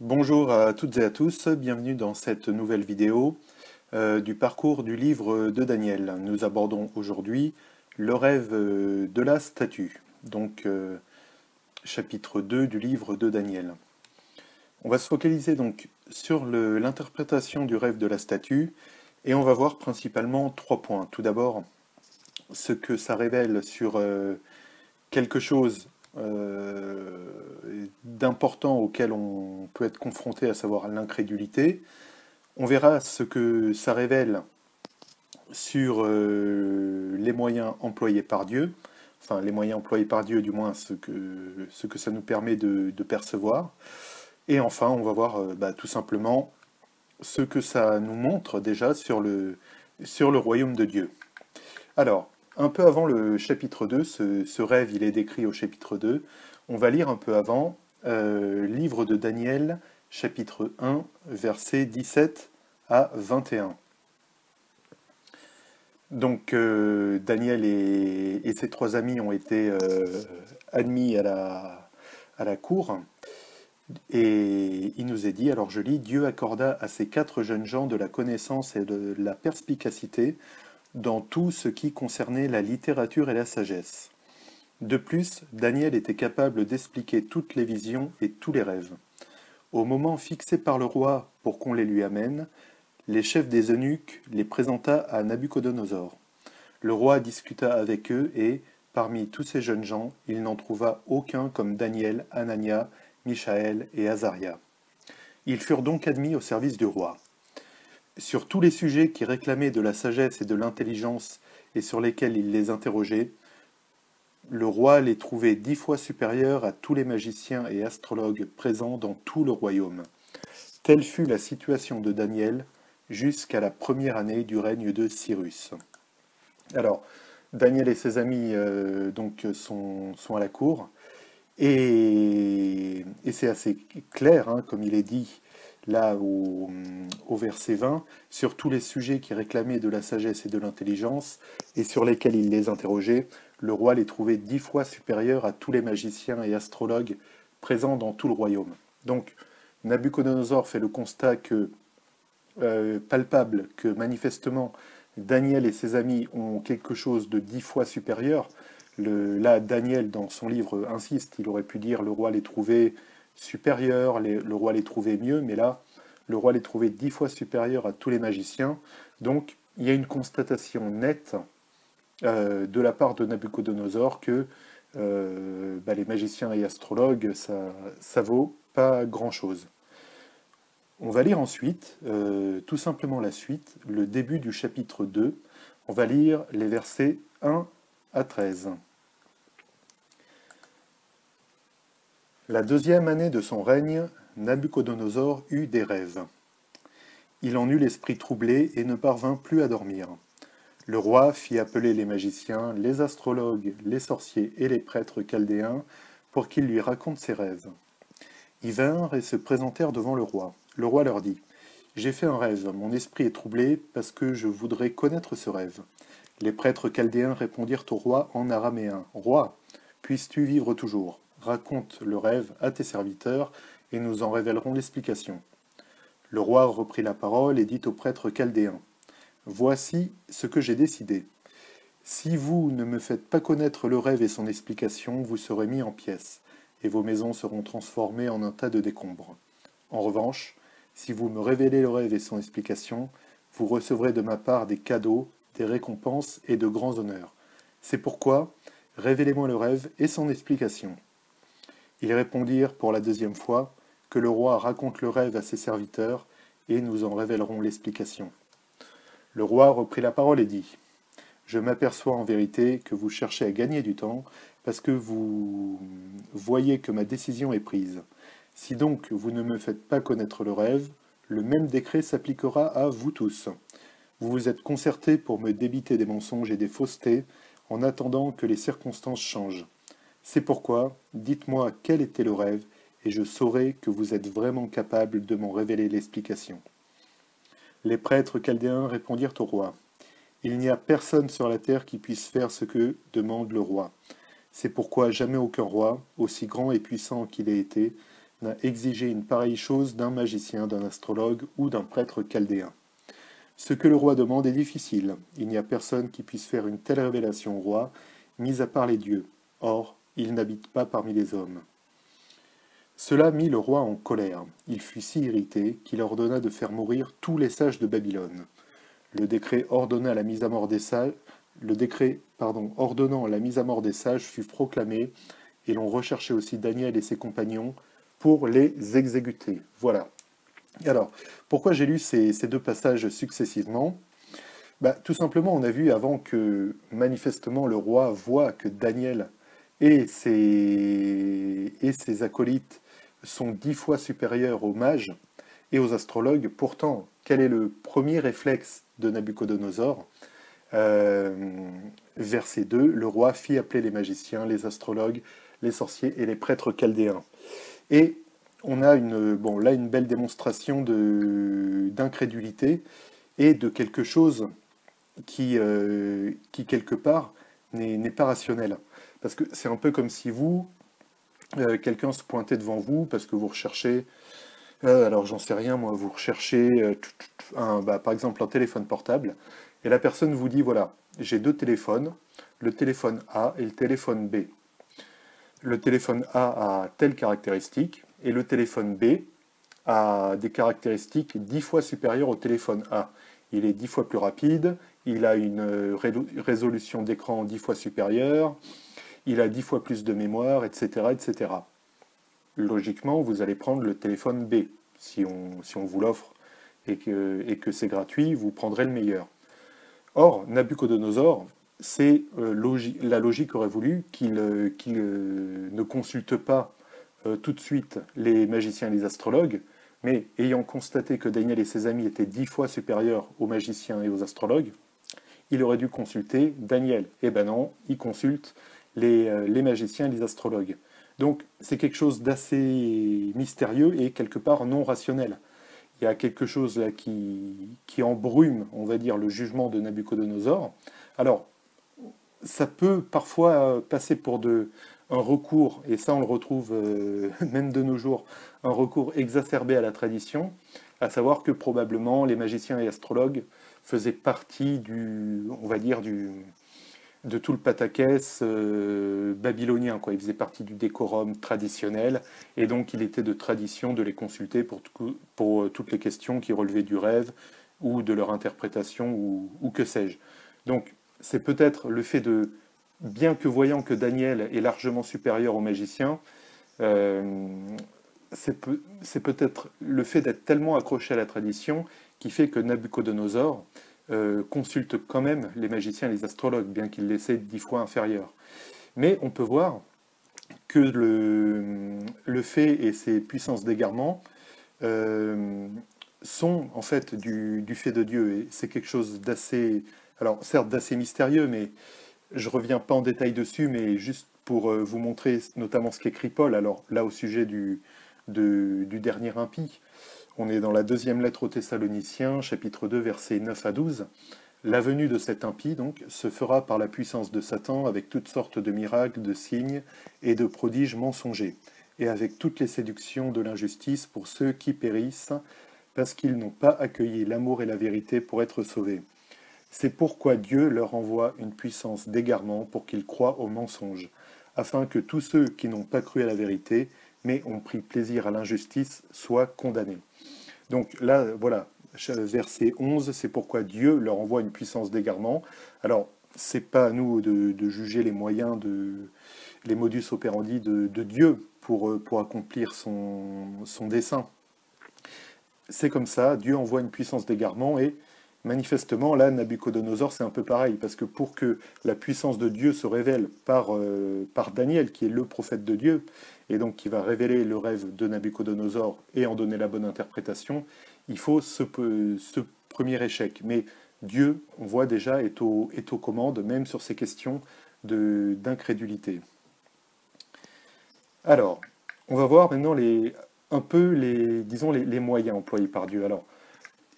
Bonjour à toutes et à tous, bienvenue dans cette nouvelle vidéo du parcours du livre de Daniel. Nous abordons aujourd'hui le rêve de la statue, chapitre 2 du livre de Daniel. On va se focaliser donc sur l'interprétation du rêve de la statue et on va voir principalement trois points. Tout d'abord, ce que ça révèle sur quelque chose d'important auquel on peut être confronté, à savoir l'incrédulité. On verra ce que ça révèle sur les moyens employés par Dieu, enfin les moyens employés par Dieu, du moins ce que ça nous permet de percevoir. Et enfin, on va voir tout simplement ce que ça nous montre déjà sur le royaume de Dieu. Alors, un peu avant le chapitre 2, ce rêve il est décrit au chapitre 2, on va lire un peu avant, livre de Daniel, chapitre 1, versets 17 à 21. Daniel et ses trois amis ont été admis à la cour, et il nous est dit, alors je lis, Dieu accorda à ces quatre jeunes gens de la connaissance et de la perspicacité dans tout ce qui concernait la littérature et la sagesse. De plus, Daniel était capable d'expliquer toutes les visions et tous les rêves. Au moment fixé par le roi pour qu'on les lui amène, les chefs des eunuques les présenta à Nabuchodonosor. Le roi discuta avec eux et, parmi tous ces jeunes gens, il n'en trouva aucun comme Daniel, Anania, Michaël et Azaria. Ils furent donc admis au service du roi. Sur tous les sujets qui réclamaient de la sagesse et de l'intelligence et sur lesquels il les interrogeait, le roi les trouvait 10 fois supérieurs à tous les magiciens et astrologues présents dans tout le royaume. Telle fut la situation de Daniel jusqu'à la première année du règne de Cyrus. Alors, Daniel et ses amis sont à la cour, et c'est assez clair, hein, comme il est dit là au verset 20, sur tous les sujets qui réclamaient de la sagesse et de l'intelligence, et sur lesquels il les interrogeait, le roi les trouvait 10 fois supérieurs à tous les magiciens et astrologues présents dans tout le royaume. Donc, Nabuchodonosor fait le constat palpable que manifestement Daniel et ses amis ont quelque chose de 10 fois supérieur. Là, Daniel, dans son livre, insiste, il aurait pu dire le roi les trouvait supérieurs, le roi les trouvait mieux, mais là, le roi les trouvait 10 fois supérieurs à tous les magiciens. Donc, il y a une constatation nette de la part de Nabuchodonosor que les magiciens et astrologues, ça vaut pas grand-chose. On va lire ensuite, tout simplement la suite, le début du chapitre 2. On va lire les versets 1 à 13. La deuxième année de son règne, Nabuchodonosor eut des rêves. Il en eut l'esprit troublé et ne parvint plus à dormir. Le roi fit appeler les magiciens, les astrologues, les sorciers et les prêtres chaldéens pour qu'ils lui racontent ses rêves. Ils vinrent et se présentèrent devant le roi. Le roi leur dit, « J'ai fait un rêve, mon esprit est troublé parce que je voudrais connaître ce rêve. » Les prêtres chaldéens répondirent au roi en araméen, « Roi, puisses-tu vivre toujours? Raconte le rêve à tes serviteurs et nous en révélerons l'explication. » Le roi reprit la parole et dit aux prêtres chaldéens, « Voici ce que j'ai décidé. Si vous ne me faites pas connaître le rêve et son explication, vous serez mis en pièces, et vos maisons seront transformées en un tas de décombres. En revanche, si vous me révélez le rêve et son explication, vous recevrez de ma part des cadeaux, des récompenses et de grands honneurs. C'est pourquoi, révélez-moi le rêve et son explication. » Ils répondirent pour la deuxième fois, « Que le roi raconte le rêve à ses serviteurs, et nous en révélerons l'explication. » Le roi reprit la parole et dit, « Je m'aperçois en vérité que vous cherchez à gagner du temps, parce que vous voyez que ma décision est prise. Si donc vous ne me faites pas connaître le rêve, le même décret s'appliquera à vous tous. Vous vous êtes concertés pour me débiter des mensonges et des faussetés, en attendant que les circonstances changent. C'est pourquoi, dites-moi quel était le rêve, et je saurai que vous êtes vraiment capable de m'en révéler l'explication. » Les prêtres chaldéens répondirent au roi, « Il n'y a personne sur la terre qui puisse faire ce que demande le roi. C'est pourquoi jamais aucun roi, aussi grand et puissant qu'il ait été, n'a exigé une pareille chose d'un magicien, d'un astrologue ou d'un prêtre chaldéen. Ce que le roi demande est difficile. Il n'y a personne qui puisse faire une telle révélation au roi, mis à part les dieux. Or, il n'habite pas parmi les hommes. Cela mit le roi en colère. Il fut si irrité qu'il ordonna de faire mourir tous les sages de Babylone. Le décret ordonnant la mise à mort des sages, ordonnant la mise à mort des sages fut proclamé, et l'on recherchait aussi Daniel et ses compagnons pour les exécuter. Voilà. Alors, pourquoi j'ai lu ces deux passages successivement? Tout simplement, on a vu avant que, manifestement, le roi voit que Daniel et ses acolytes sont 10 fois supérieurs aux mages et aux astrologues. Pourtant, quel est le premier réflexe de Nabuchodonosor? Verset 2, le roi fit appeler les magiciens, les astrologues, les sorciers et les prêtres chaldéens. Et on a une belle démonstration d'incrédulité et de quelque chose qui quelque part, n'est pas rationnel. Parce que c'est un peu comme si quelqu'un se pointait devant vous parce que vous recherchez, alors j'en sais rien moi, vous recherchez par exemple un téléphone portable, et la personne vous dit, voilà, j'ai deux téléphones, le téléphone A et le téléphone B. Le téléphone A a telle caractéristique, et le téléphone B a des caractéristiques 10 fois supérieures au téléphone A. Il est 10 fois plus rapide, il a une résolution d'écran 10 fois supérieure, il a 10 fois plus de mémoire, etc., etc. Logiquement, vous allez prendre le téléphone B. Si on vous l'offre et que c'est gratuit, vous prendrez le meilleur. Or, Nabuchodonosor, la logique aurait voulu qu'il ne consulte pas tout de suite les magiciens et les astrologues, mais ayant constaté que Daniel et ses amis étaient 10 fois supérieurs aux magiciens et aux astrologues, il aurait dû consulter Daniel. Eh ben non, il consulte les magiciens et les astrologues. Donc c'est quelque chose d'assez mystérieux et quelque part non rationnel. Il y a quelque chose là qui embrume, on va dire, le jugement de Nabuchodonosor. Alors, ça peut parfois passer pour un recours, et ça on le retrouve même de nos jours, un recours exacerbé à la tradition, à savoir que probablement les magiciens et astrologues faisaient partie on va dire, de tout le pataquès babylonien, quoi. Ils faisaient partie du décorum traditionnel, et donc il était de tradition de les consulter pour toutes les questions qui relevaient du rêve, ou de leur interprétation, ou que sais-je. Donc c'est peut-être le fait bien que voyant que Daniel est largement supérieur aux magiciens, c'est peut-être le fait d'être tellement accroché à la tradition qui fait que Nabuchodonosor consulte quand même les magiciens et les astrologues, bien qu'il les ait 10 fois inférieurs. Mais on peut voir que le fait et ses puissances d'égarement sont en fait du fait de Dieu, et c'est quelque chose d'assez, alors certes d'assez mystérieux, mais je reviens pas en détail dessus, mais juste pour vous montrer notamment ce qu'écrit Paul, alors là au sujet du dernier impie. On est dans la deuxième lettre aux Thessaloniciens, chapitre 2, versets 9 à 12. La venue de cet impie, donc, se fera par la puissance de Satan, avec toutes sortes de miracles, de signes et de prodiges mensongers, et avec toutes les séductions de l'injustice pour ceux qui périssent, parce qu'ils n'ont pas accueilli l'amour et la vérité pour être sauvés. C'est pourquoi Dieu leur envoie une puissance d'égarement pour qu'ils croient aux mensonges, afin que tous ceux qui n'ont pas cru à la vérité, mais ont pris plaisir à l'injustice, soient condamnés. Donc là, voilà, verset 11, c'est pourquoi Dieu leur envoie une puissance d'égarement. Alors, c'est pas à nous de juger les moyens, les modus operandi de Dieu pour accomplir son dessein. C'est comme ça, Dieu envoie une puissance d'égarement, et manifestement, là, Nabuchodonosor, c'est un peu pareil, parce que pour que la puissance de Dieu se révèle par Daniel, qui est le prophète de Dieu, et donc qui va révéler le rêve de Nabuchodonosor et en donner la bonne interprétation, il faut ce premier échec. Mais Dieu, on voit déjà, est aux commandes, même sur ces questions d'incrédulité. Alors, on va voir maintenant disons les moyens employés par Dieu. Alors,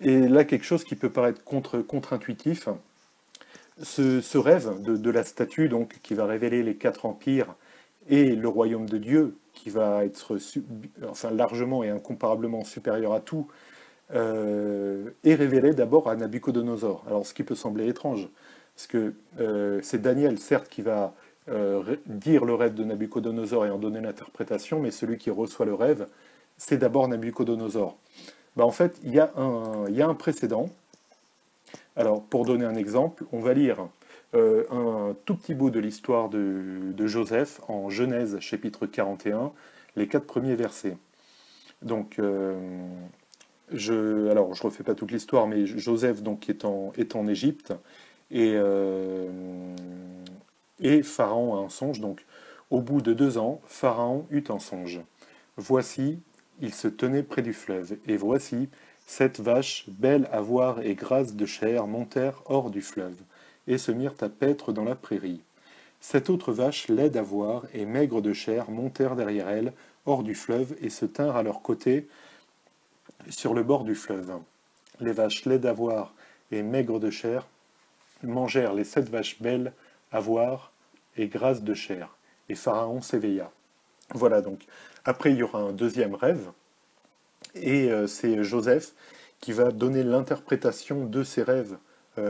et là, quelque chose qui peut paraître contre-intuitif, ce rêve de la statue, donc, qui va révéler les 4 empires et le royaume de Dieu, qui va être enfin, largement et incomparablement supérieur à tout, est révélé d'abord à Nabuchodonosor. Alors ce qui peut sembler étrange, parce que c'est Daniel, certes, qui va dire le rêve de Nabuchodonosor et en donner l'interprétation, mais celui qui reçoit le rêve, c'est d'abord Nabuchodonosor. Bah, en fait, il y a un précédent. Alors, pour donner un exemple, on va lire un tout petit bout de l'histoire de Joseph en Genèse chapitre 41, les 4 premiers versets. Donc, alors, je refais pas toute l'histoire, mais Joseph donc, est en Égypte et Pharaon a un songe. Donc, au bout de 2 ans, Pharaon eut un songe. Voici, il se tenait près du fleuve, et voici, 7 vaches, belles à voir et grasses de chair, montèrent hors du fleuve, et se mirent à paître dans la prairie. 7 autres vaches, laides à voir et maigres de chair, montèrent derrière elles, hors du fleuve, et se tinrent à leur côté, sur le bord du fleuve. Les vaches laides à voir et maigres de chair mangèrent les 7 vaches belles à voir et grasses de chair. Et Pharaon s'éveilla. Voilà, donc après il y aura un deuxième rêve, et c'est Joseph qui va donner l'interprétation de ces rêves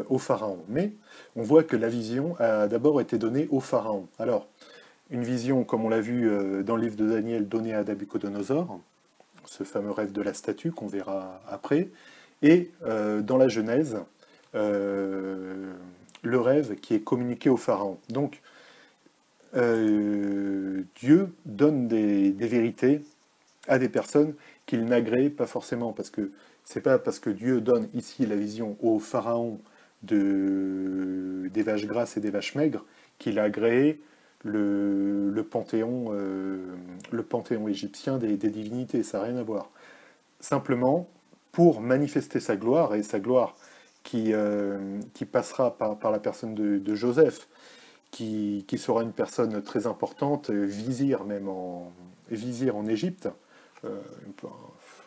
au Pharaon. Mais on voit que la vision a d'abord été donnée au Pharaon. Alors, une vision, comme on l'a vu dans le livre de Daniel, donnée à Nabuchodonosor, ce fameux rêve de la statue qu'on verra après, et dans la Genèse, le rêve qui est communiqué au Pharaon. Donc, Dieu donne des vérités à des personnes qu'il n'agrée pas forcément, parce que c'est pas parce que Dieu donne ici la vision au Pharaon des vaches grasses et des vaches maigres qu'il a agréé le panthéon égyptien des divinités, ça n'a rien à voir. Simplement, pour manifester sa gloire, et sa gloire qui passera par la personne de Joseph, qui sera une personne très importante, vizir en Égypte, euh,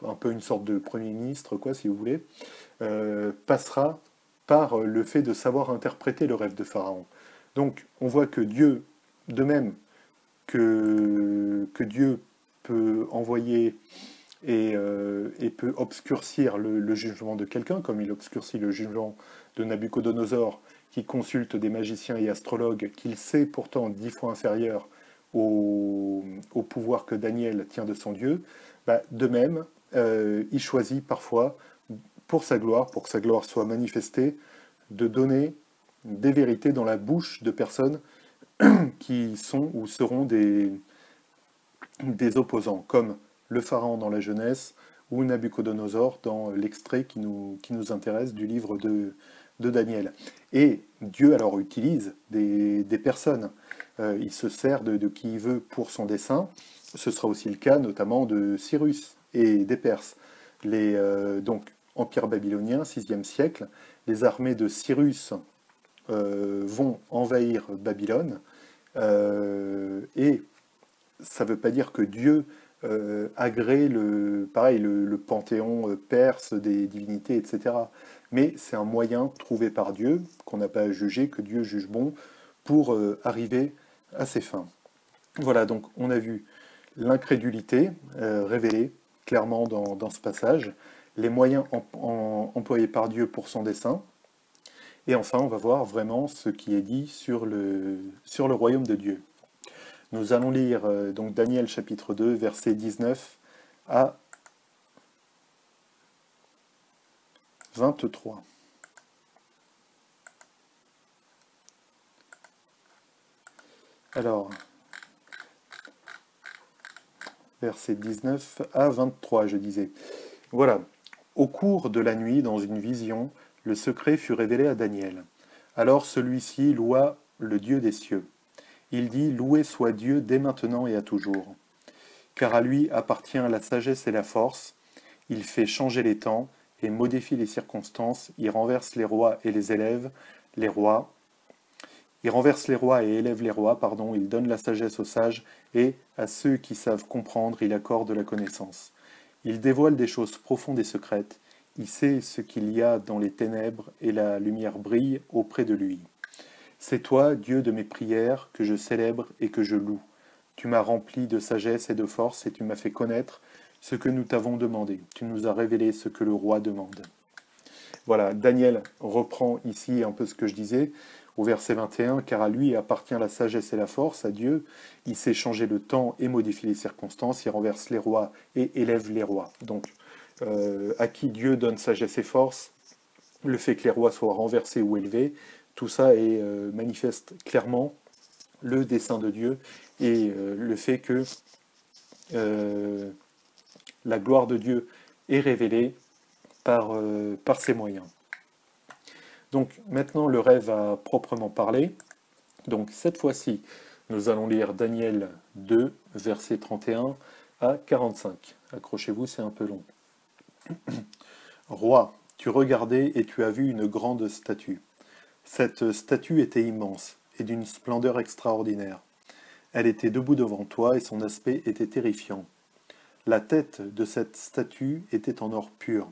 un peu une sorte de premier ministre, quoi, si vous voulez, passera par le fait de savoir interpréter le rêve de Pharaon. Donc, on voit que Dieu, de même que Dieu peut envoyer et peut obscurcir le jugement de quelqu'un, comme il obscurcit le jugement de Nabuchodonosor, qui consulte des magiciens et astrologues qu'il sait pourtant 10 fois inférieur au pouvoir que Daniel tient de son Dieu, bah, de même, il choisit parfois, pour que sa gloire soit manifestée, de donner des vérités dans la bouche de personnes qui sont ou seront des opposants, comme le Pharaon dans la Genèse ou Nabuchodonosor dans l'extrait qui nous intéresse du livre de Daniel. Et Dieu alors utilise des personnes. Il se sert de qui il veut pour son dessein. Ce sera aussi le cas notamment de Cyrus et des Perses. Donc, Empire babylonien, 6e siècle, les armées de Cyrus vont envahir Babylone. Et ça ne veut pas dire que Dieu agrée le panthéon perse des divinités, etc. Mais c'est un moyen trouvé par Dieu, qu'on n'a pas à juger, que Dieu juge bon, pour arriver à ses fins. Voilà, donc on a vu l'incrédulité révélée clairement dans ce passage, les moyens employés par Dieu pour son dessein, et enfin on va voir vraiment ce qui est dit sur le royaume de Dieu. Nous allons lire donc Daniel chapitre 2, versets 19 à 23. Alors, versets 19 à 23, je disais. Voilà. Au cours de la nuit, dans une vision, le secret fut révélé à Daniel. Alors celui-ci loua le Dieu des cieux. Il dit, loué soit Dieu dès maintenant et à toujours. Car à lui appartient la sagesse et la force. Il fait changer les temps et modifie les circonstances. Il renverse les rois et les élève les rois. Il renverse les rois et élève les rois, pardon. Il donne la sagesse aux sages et à ceux qui savent comprendre, il accorde la connaissance. Il dévoile des choses profondes et secrètes. Il sait ce qu'il y a dans les ténèbres et la lumière brille auprès de lui. C'est toi, Dieu de mes prières, que je célèbre et que je loue. Tu m'as rempli de sagesse et de force, et tu m'as fait connaître ce que nous t'avons demandé. Tu nous as révélé ce que le roi demande. Voilà, Daniel reprend ici un peu ce que je disais au verset 21, car à lui appartient la sagesse et la force, à Dieu. Il sait changer le temps et modifier les circonstances, il renverse les rois et élève les rois. Donc, à qui Dieu donne sagesse et force, le fait que les rois soient renversés ou élevés, tout ça manifeste clairement le dessein de Dieu et le fait que la gloire de Dieu est révélée par ses moyens. Donc maintenant le rêve à proprement parler. Donc cette fois-ci, nous allons lire Daniel 2, versets 31 à 45. Accrochez-vous, c'est un peu long. Roi, tu regardais et tu as vu une grande statue. Cette statue était immense et d'une splendeur extraordinaire. Elle était debout devant toi et son aspect était terrifiant. La tête de cette statue était en or pur,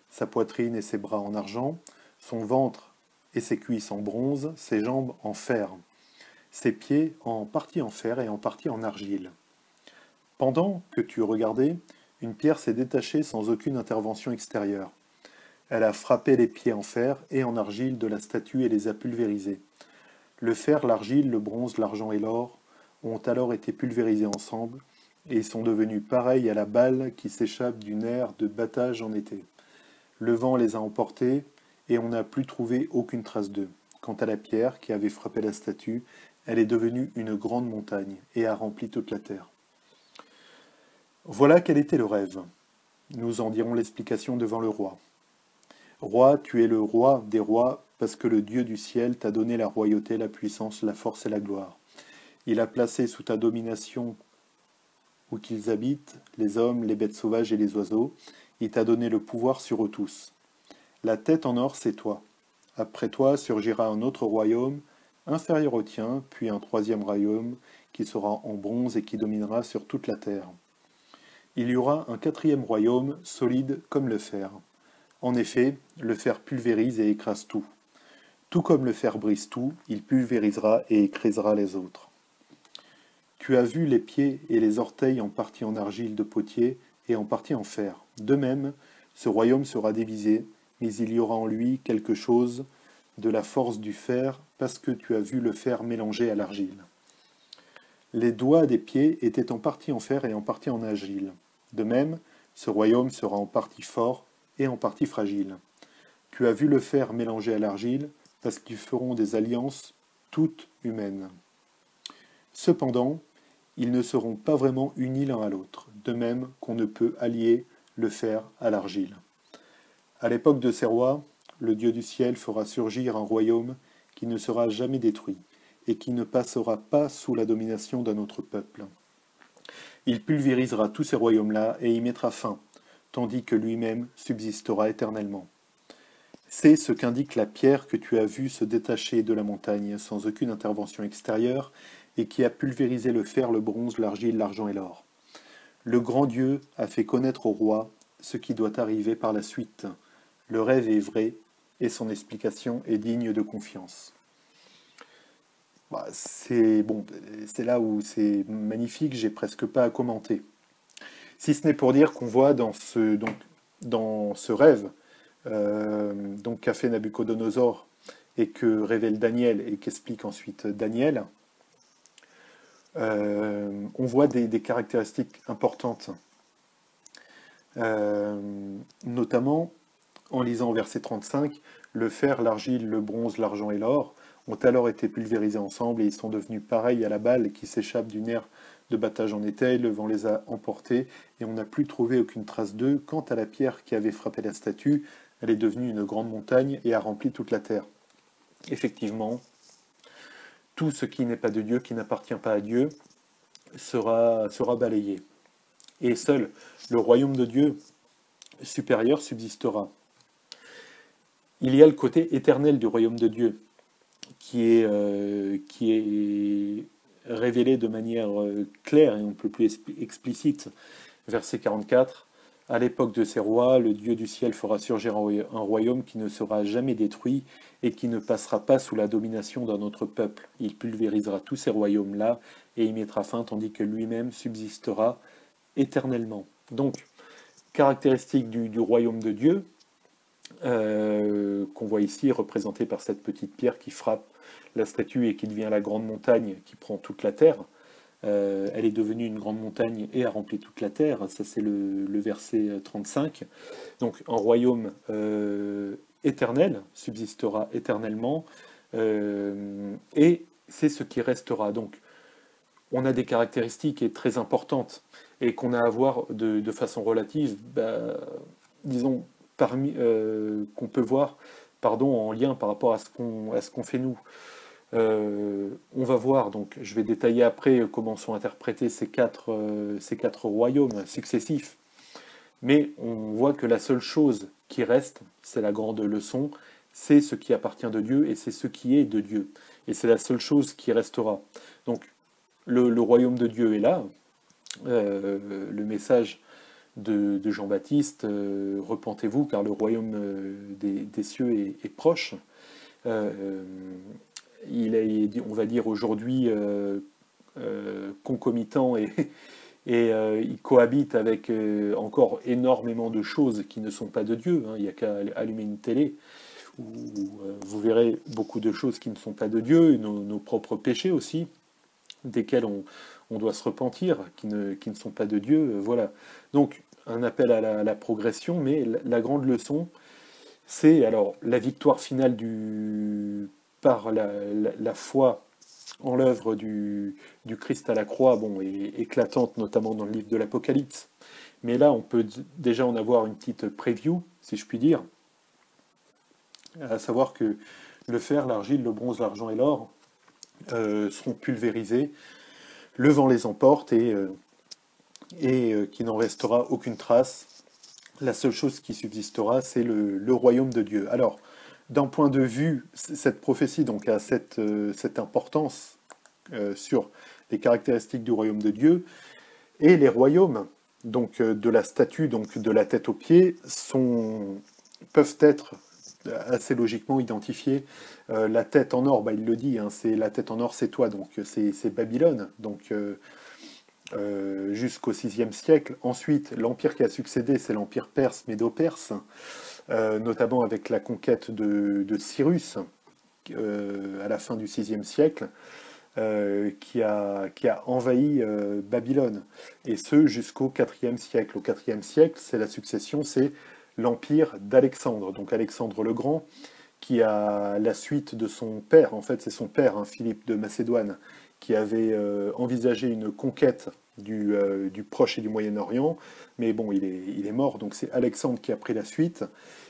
sa poitrine et ses bras en argent, son ventre et ses cuisses en bronze, ses jambes en fer, ses pieds en partie en fer et en partie en argile. Pendant que tu regardais, une pierre s'est détachée sans aucune intervention extérieure. Elle a frappé les pieds en fer et en argile de la statue et les a pulvérisés. Le fer, l'argile, le bronze, l'argent et l'or ont alors été pulvérisés ensemble et sont devenus pareils à la balle qui s'échappe d'une aire de battage en été. Le vent les a emportés et on n'a plus trouvé aucune trace d'eux. Quant à la pierre qui avait frappé la statue, elle est devenue une grande montagne et a rempli toute la terre. Voilà quel était le rêve. Nous en dirons l'explication devant le roi. Roi, tu es le roi des rois parce que le Dieu du ciel t'a donné la royauté, la puissance, la force et la gloire. Il a placé sous ta domination où qu'ils habitent, les hommes, les bêtes sauvages et les oiseaux. Il t'a donné le pouvoir sur eux tous. La tête en or, c'est toi. Après toi surgira un autre royaume, inférieur au tien, puis un troisième royaume, qui sera en bronze et qui dominera sur toute la terre. Il y aura un quatrième royaume, solide comme le fer. En effet, le fer pulvérise et écrase tout. Tout comme le fer brise tout, il pulvérisera et écrasera les autres. Tu as vu les pieds et les orteils en partie en argile de potier et en partie en fer. De même, ce royaume sera divisé, mais il y aura en lui quelque chose de la force du fer, parce que tu as vu le fer mélangé à l'argile. Les doigts des pieds étaient en partie en fer et en partie en argile. De même, ce royaume sera en partie fort et en partie fragile. Tu as vu le fer mélangé à l'argile, parce qu'ils feront des alliances toutes humaines. Cependant, ils ne seront pas vraiment unis l'un à l'autre, de même qu'on ne peut allier le fer à l'argile. À l'époque de ces rois, le Dieu du ciel fera surgir un royaume qui ne sera jamais détruit et qui ne passera pas sous la domination d'un autre peuple. Il pulvérisera tous ces royaumes-là et y mettra fin, tandis que lui-même subsistera éternellement. C'est ce qu'indique la pierre que tu as vue se détacher de la montagne sans aucune intervention extérieure et qui a pulvérisé le fer, le bronze, l'argile, l'argent et l'or. Le grand Dieu a fait connaître au roi ce qui doit arriver par la suite. Le rêve est vrai et son explication est digne de confiance. C'est là où c'est magnifique, j'ai presque pas à commenter. Si ce n'est pour dire qu'on voit dans ce rêve qu'a fait Nabuchodonosor et que révèle Daniel et qu'explique ensuite Daniel, on voit des caractéristiques importantes. Notamment, en lisant au verset 35, le fer, l'argile, le bronze, l'argent et l'or ont alors été pulvérisés ensemble et ils sont devenus pareils à la balle qui s'échappe d'une aire de battage en été, le vent les a emportés et on n'a plus trouvé aucune trace d'eux. Quant à la pierre qui avait frappé la statue, elle est devenue une grande montagne et a rempli toute la terre. Effectivement, tout ce qui n'est pas de Dieu, qui n'appartient pas à Dieu, sera balayé. Et seul le royaume de Dieu supérieur subsistera. Il y a le côté éternel du royaume de Dieu, qui est révélé de manière claire et un peu plus explicite. Verset 44, À l'époque de ces rois, le Dieu du ciel fera surgir un royaume qui ne sera jamais détruit et qui ne passera pas sous la domination d'un autre peuple. Il pulvérisera tous ces royaumes-là et y mettra fin, tandis que lui-même subsistera éternellement. Donc, caractéristique du royaume de Dieu, qu'on voit ici, représentée par cette petite pierre qui frappe la statue et qui devient la grande montagne qui prend toute la terre. Elle est devenue une grande montagne et a rempli toute la terre. Ça, c'est le verset 35. Donc, un royaume éternel subsistera éternellement et c'est ce qui restera. Donc, on a des caractéristiques très importantes et qu'on a à voir de façon relative, disons, qu'on peut voir en lien par rapport à ce qu'on fait nous. On va voir, donc je vais détailler après comment sont interprétés ces quatre royaumes successifs. Mais on voit que la seule chose qui reste, c'est la grande leçon, c'est ce qui appartient de Dieu et c'est ce qui est de Dieu. Et c'est la seule chose qui restera. Donc le royaume de Dieu est là. Le message de Jean-Baptiste, repentez-vous car le royaume des cieux est proche. Il est, on va dire aujourd'hui, concomitant et il cohabite avec encore énormément de choses qui ne sont pas de Dieu. Hein. Il n'y a qu'à allumer une télé où vous verrez beaucoup de choses qui ne sont pas de Dieu, nos propres péchés aussi, desquels on doit se repentir, qui ne sont pas de Dieu. Voilà. Donc, un appel à la progression, mais la grande leçon, c'est alors la victoire finale par la foi en l'œuvre du Christ à la croix, bon, est éclatante, notamment dans le livre de l'Apocalypse. Mais là, on peut déjà en avoir une petite preview, si je puis dire, à savoir que le fer, l'argile, le bronze, l'argent et l'or seront pulvérisés, le vent les emporte et qu'il n'en restera aucune trace. La seule chose qui subsistera, c'est le royaume de Dieu. Alors, d'un point de vue, cette prophétie donc, a cette importance sur les caractéristiques du royaume de Dieu, et les royaumes donc, de la statue, donc de la tête aux pieds, peuvent être assez logiquement identifiés. La tête en or, il le dit, hein, c'est la tête en or, c'est toi, donc c'est Babylone. Donc jusqu'au VIe siècle. Ensuite, l'empire qui a succédé, c'est l'empire perse, médo-perse, notamment avec la conquête de Cyrus à la fin du VIe siècle, qui a envahi Babylone, et ce jusqu'au IVe siècle. Au IVe siècle, c'est la succession, c'est l'empire d'Alexandre, donc Alexandre le Grand, qui a la suite de son père, en fait c'est son père, hein, Philippe de Macédoine, qui avait envisagé une conquête du Proche et du Moyen-Orient, mais bon, il est mort, donc c'est Alexandre qui a pris la suite,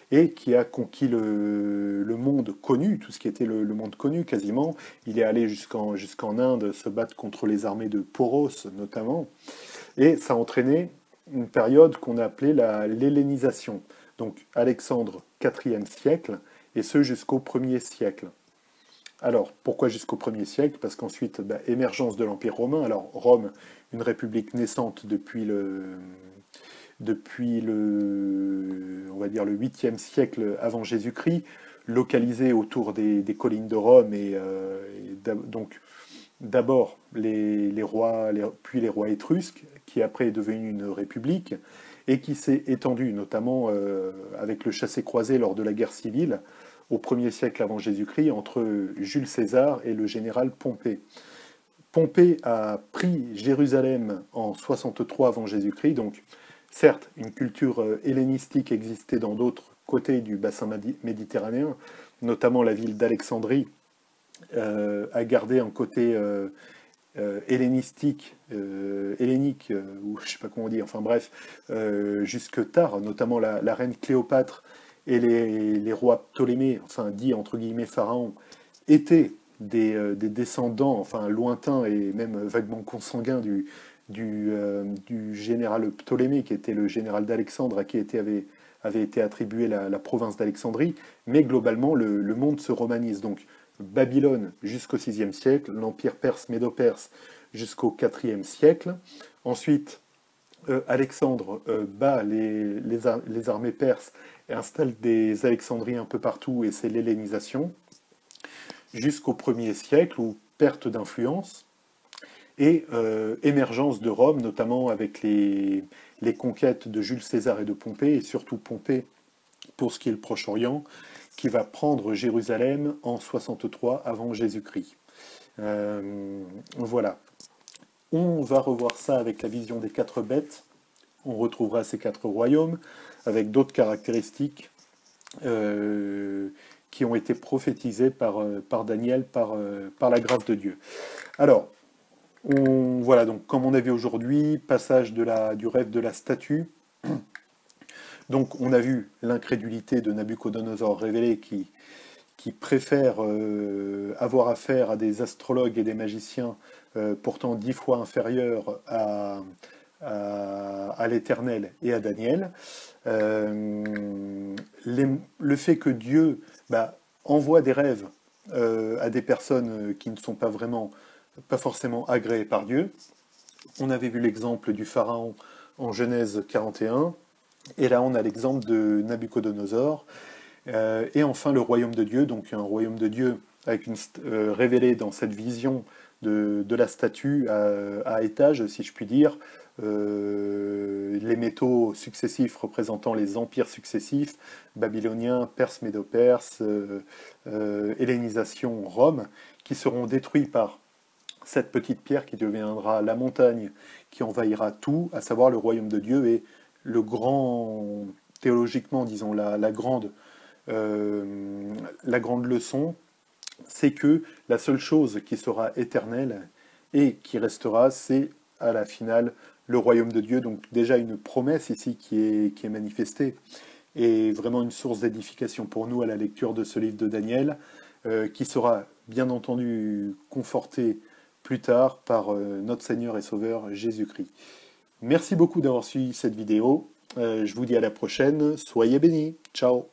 et qui a conquis le monde connu, tout ce qui était le monde connu quasiment. Il est allé jusqu'en Inde se battre contre les armées de Poros notamment, et ça a entraîné une période qu'on a appelée l'hellénisation. Donc Alexandre, IVe siècle, et ce jusqu'au 1er siècle. Alors, pourquoi jusqu'au 1er siècle? Parce qu'ensuite, émergence de l'Empire romain. Alors, Rome, une république naissante depuis on va dire le 8e siècle avant Jésus-Christ, localisée autour des collines de Rome, donc d'abord les rois, puis les rois étrusques, qui après est devenu une république, et qui s'est étendue, notamment avec le chassé-croisé lors de la guerre civile, au 1er siècle avant Jésus-Christ, entre Jules César et le général Pompée. Pompée a pris Jérusalem en 63 avant Jésus-Christ, donc certes, une culture hellénistique existait dans d'autres côtés du bassin méditerranéen, notamment la ville d'Alexandrie a gardé un côté hellénique, ou je ne sais pas comment on dit, enfin bref, jusque tard, notamment la reine Cléopâtre et les rois Ptolémée, enfin dit entre guillemets pharaons, étaient des descendants, enfin lointains et même vaguement consanguins du général Ptolémée, qui était le général d'Alexandre, à qui avait été attribuée la province d'Alexandrie, mais globalement le monde se romanise. Donc Babylone jusqu'au 6e siècle, l'empire perse médo-perse jusqu'au 4e siècle, ensuite Alexandre bat les armées perses et installe des Alexandries un peu partout, et c'est l'hellénisation, jusqu'au 1er siècle, où perte d'influence, et émergence de Rome, notamment avec les conquêtes de Jules César et de Pompée, et surtout Pompée pour ce qui est le Proche-Orient, qui va prendre Jérusalem en 63 avant Jésus-Christ. Voilà. On va revoir ça avec la vision des 4 bêtes. On retrouvera ces 4 royaumes avec d'autres caractéristiques qui ont été prophétisées par Daniel, par la grâce de Dieu. Alors, voilà, donc comme on a vu aujourd'hui, passage du rêve de la statue. Donc on a vu l'incrédulité de Nabuchodonosor révélé qui préfère avoir affaire à des astrologues et des magiciens pourtant 10 fois inférieurs à l'Éternel et à Daniel. Le fait que Dieu envoie des rêves à des personnes qui ne sont pas forcément agréées par Dieu. On avait vu l'exemple du Pharaon en Genèse 41, et là on a l'exemple de Nabuchodonosor. Et enfin le royaume de Dieu, donc un royaume de Dieu avec révélé dans cette vision de la statue à étage, si je puis dire, les métaux successifs représentant les empires successifs, babyloniens, perses, médo-perses, hellénisation, Rome, qui seront détruits par cette petite pierre qui deviendra la montagne qui envahira tout, à savoir le royaume de Dieu, et le grand, théologiquement, disons, la grande leçon, c'est que la seule chose qui sera éternelle et qui restera, c'est à la finale le royaume de Dieu. Donc déjà une promesse ici qui est manifestée, et vraiment une source d'édification pour nous à la lecture de ce livre de Daniel, qui sera bien entendu confortée plus tard par notre Seigneur et Sauveur Jésus-Christ. Merci beaucoup d'avoir suivi cette vidéo. Je vous dis à la prochaine. Soyez bénis. Ciao.